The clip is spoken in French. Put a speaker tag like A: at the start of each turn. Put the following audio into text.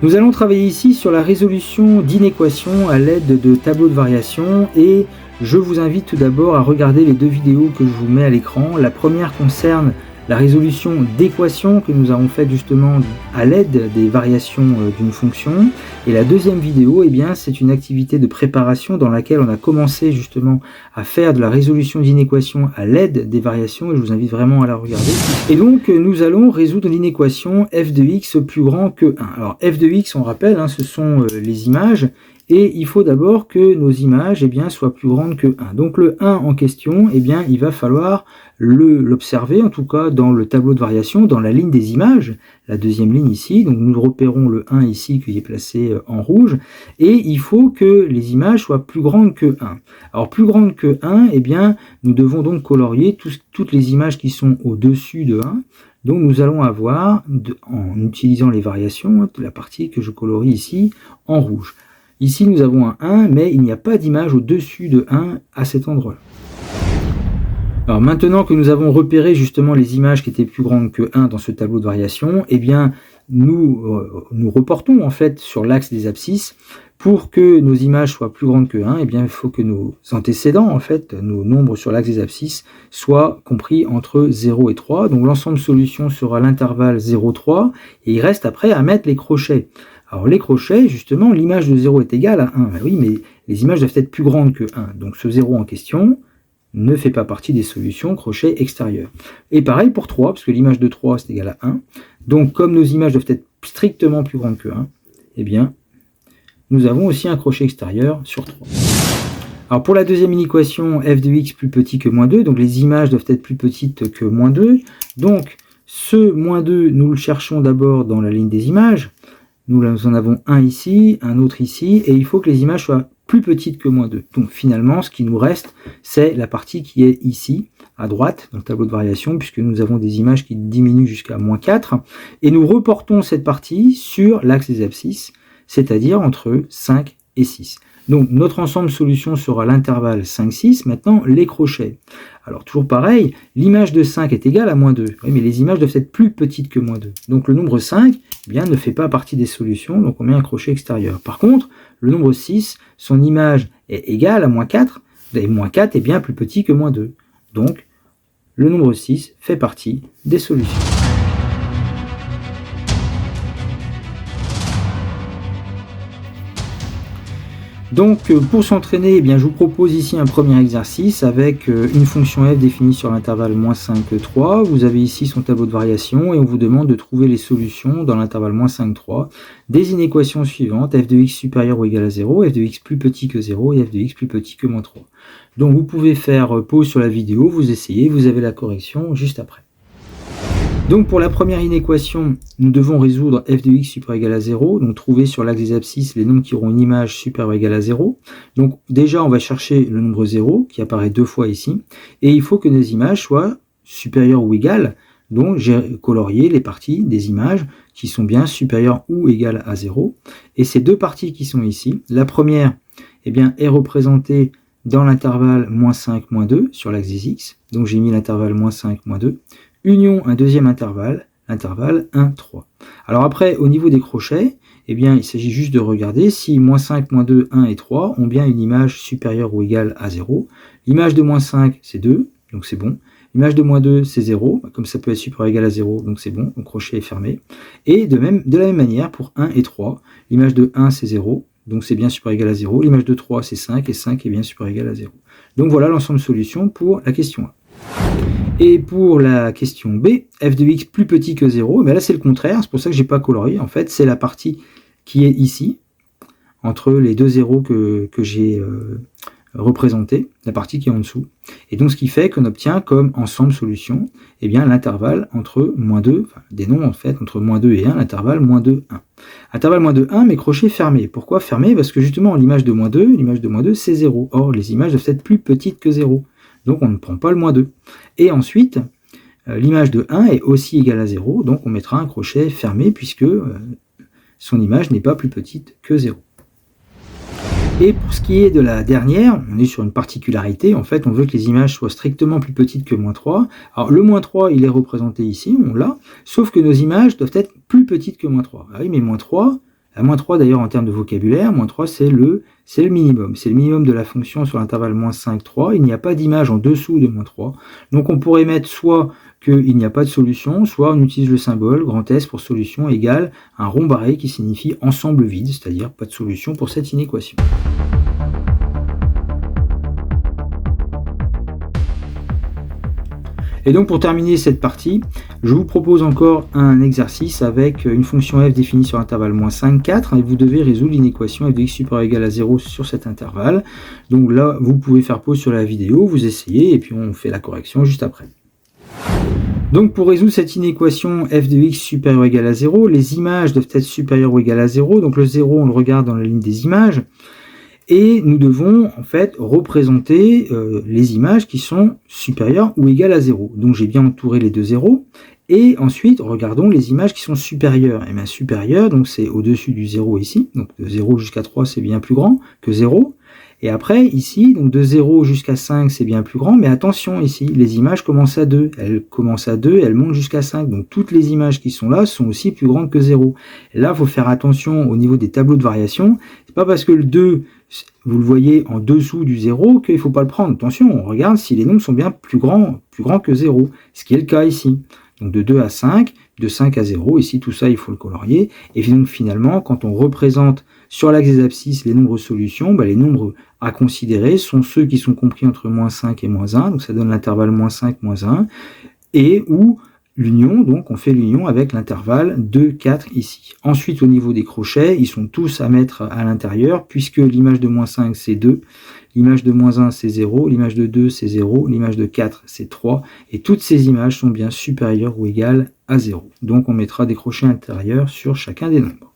A: Nous allons travailler ici sur la résolution d'inéquations à l'aide de tableaux de variation et je vous invite tout d'abord à regarder les deux vidéos que je vous mets à l'écran. La première concerne la résolution d'équations que nous avons faite justement à l'aide des variations d'une fonction. Et la deuxième vidéo, eh bien, c'est une activité de préparation dans laquelle on a commencé justement à faire de la résolution d'inéquations à l'aide des variations et je vous invite vraiment à la regarder. Et donc, nous allons résoudre l'inéquation f de x plus grand que 1. Alors, f de x, on rappelle, ce sont les images. Et il faut d'abord que nos images soient plus grandes que 1. Donc le 1 en question, il va falloir l'observer, en tout cas dans le tableau de variation, dans la ligne des images, la deuxième ligne ici. Donc nous repérons le 1 ici qui est placé en rouge. Et il faut que les images soient plus grandes que 1. Alors plus grandes que 1, nous devons donc colorier toutes les images qui sont au-dessus de 1. Donc nous allons avoir, en utilisant les variations, la partie que je colorie ici en rouge. Ici, nous avons un 1, mais il n'y a pas d'image au-dessus de 1 à cet endroit-là. Alors maintenant que nous avons repéré justement les images qui étaient plus grandes que 1 dans ce tableau de variation, nous reportons en fait sur l'axe des abscisses. Pour que nos images soient plus grandes que 1, il faut que nos antécédents, en fait, nos nombres sur l'axe des abscisses, soient compris entre 0 et 3. Donc l'ensemble solution sera l'intervalle 0, 3, et il reste après à mettre les crochets. Alors les crochets, justement, l'image de 0 est égale à 1. Ben oui, mais les images doivent être plus grandes que 1. Donc ce 0 en question ne fait pas partie des solutions crochet extérieur. Et pareil pour 3, parce que l'image de 3 c'est égal à 1. Donc comme nos images doivent être strictement plus grandes que 1, nous avons aussi un crochet extérieur sur 3. Alors pour la deuxième inéquation, f de x plus petit que moins 2, donc les images doivent être plus petites que moins 2. Donc ce moins 2, nous le cherchons d'abord dans la ligne des images. Nous en avons un ici, un autre ici, et il faut que les images soient plus petites que moins 2. Donc finalement, ce qui nous reste, c'est la partie qui est ici, à droite, dans le tableau de variation, puisque nous avons des images qui diminuent jusqu'à moins 4, et nous reportons cette partie sur l'axe des abscisses, c'est-à-dire entre 5 et 6. Donc notre ensemble solution sera l'intervalle 5, 6. Maintenant, les crochets. Alors toujours pareil, l'image de 5 est égale à moins 2. Oui, mais les images doivent être plus petites que moins 2. Donc le nombre 5 ne fait pas partie des solutions, donc on met un crochet extérieur. Par contre, le nombre 6, son image est égale à moins 4, et moins 4 est bien plus petit que moins 2. Donc le nombre 6 fait partie des solutions. Donc pour s'entraîner, je vous propose ici un premier exercice avec une fonction f définie sur l'intervalle moins 5, 3. Vous avez ici son tableau de variation et on vous demande de trouver les solutions dans l'intervalle moins 5, 3 des inéquations suivantes, f de x supérieur ou égal à 0, f de x plus petit que 0 et f de x plus petit que moins 3. Donc vous pouvez faire pause sur la vidéo, vous essayez, vous avez la correction juste après. Donc pour la première inéquation, nous devons résoudre f de x supérieur ou égal à 0, donc trouver sur l'axe des abscisses les nombres qui auront une image supérieure ou égale à 0. Donc déjà on va chercher le nombre 0 qui apparaît deux fois ici, et il faut que nos images soient supérieures ou égales, donc j'ai colorié les parties des images qui sont bien supérieures ou égales à 0, et ces deux parties qui sont ici, la première est représentée dans l'intervalle moins 5, moins 2 sur l'axe des x, donc j'ai mis l'intervalle moins 5, moins 2, union un deuxième intervalle, l'intervalle 1, 3. Alors après, au niveau des crochets, il s'agit juste de regarder si moins 5, moins 2, 1 et 3 ont bien une image supérieure ou égale à 0. L'image de moins 5, c'est 2, donc c'est bon. L'image de moins 2, c'est 0, comme ça peut être supérieur ou égal à 0, donc c'est bon, donc crochet est fermé. Et de la même manière, pour 1 et 3, l'image de 1, c'est 0, donc c'est bien supérieur ou égal à 0. L'image de 3, c'est 5, et 5 est bien supérieur ou égal à 0. Donc voilà l'ensemble solution pour la question 1. Et pour la question B, f de x plus petit que 0, là c'est le contraire, c'est pour ça que je n'ai pas colorié. En fait, c'est la partie qui est ici, entre les deux zéros que j'ai représentés, la partie qui est en dessous. Et donc ce qui fait qu'on obtient comme ensemble solution l'intervalle entre moins 2, des nombres en fait, entre moins 2 et 1, l'intervalle moins 2, 1. Intervalle moins 2, 1, mais crochet fermé. Pourquoi fermé? Parce que justement l'image de moins 2 c'est 0. Or les images doivent être plus petites que 0. Donc on ne prend pas le moins 2. Et ensuite, l'image de 1 est aussi égale à 0, donc on mettra un crochet fermé puisque son image n'est pas plus petite que 0. Et pour ce qui est de la dernière, on est sur une particularité, en fait on veut que les images soient strictement plus petites que moins 3. Alors le moins 3 il est représenté ici, on l'a, sauf que nos images doivent être plus petites que moins 3. Ah oui, mais moins 3, La moins 3 d'ailleurs en termes de vocabulaire, moins 3 c'est le minimum. C'est le minimum de la fonction sur l'intervalle moins 5, 3. Il n'y a pas d'image en dessous de moins 3. Donc on pourrait mettre soit qu'il n'y a pas de solution, soit on utilise le symbole grand S pour solution égale un rond barré qui signifie ensemble vide, c'est-à-dire pas de solution pour cette inéquation. Et donc pour terminer cette partie, je vous propose encore un exercice avec une fonction f définie sur l'intervalle moins 5, 4, et vous devez résoudre l'inéquation f de x supérieur ou égal à 0 sur cet intervalle. Donc là, vous pouvez faire pause sur la vidéo, vous essayez, et puis on fait la correction juste après. Donc pour résoudre cette inéquation f de x supérieur ou égal à 0, les images doivent être supérieures ou égales à 0, donc le 0 on le regarde dans la ligne des images, et nous devons en fait représenter les images qui sont supérieures ou égales à 0. Donc j'ai bien entouré les deux zéros. Et ensuite, regardons les images qui sont supérieures. Et bien supérieures, donc c'est au-dessus du 0 ici. Donc de 0 jusqu'à 3, c'est bien plus grand que 0. Et après, ici, donc de 0 jusqu'à 5, c'est bien plus grand. Mais attention, ici, les images commencent à 2. Elles commencent à 2 et elles montent jusqu'à 5. Donc toutes les images qui sont là sont aussi plus grandes que 0. Et là, il faut faire attention au niveau des tableaux de variation. C'est pas parce que le 2, vous le voyez en dessous du 0 qu'il ne faut pas le prendre. Attention, on regarde si les nombres sont bien plus grands que 0. Ce qui est le cas ici. Donc de 2 à 5, de 5 à 0, ici tout ça il faut le colorier. Et donc finalement, quand on représente sur l'axe des abscisses les nombres solutions, les nombres à considérer sont ceux qui sont compris entre moins 5 et moins 1, donc ça donne l'intervalle moins 5, moins 1, et où l'union, donc on fait l'union avec l'intervalle 2, 4 ici. Ensuite au niveau des crochets, ils sont tous à mettre à l'intérieur, puisque l'image de moins 5 c'est 2, l'image de moins 1 c'est 0, l'image de 2 c'est 0, l'image de 4 c'est 3, et toutes ces images sont bien supérieures ou égales à 0. Donc on mettra des crochets intérieurs sur chacun des nombres.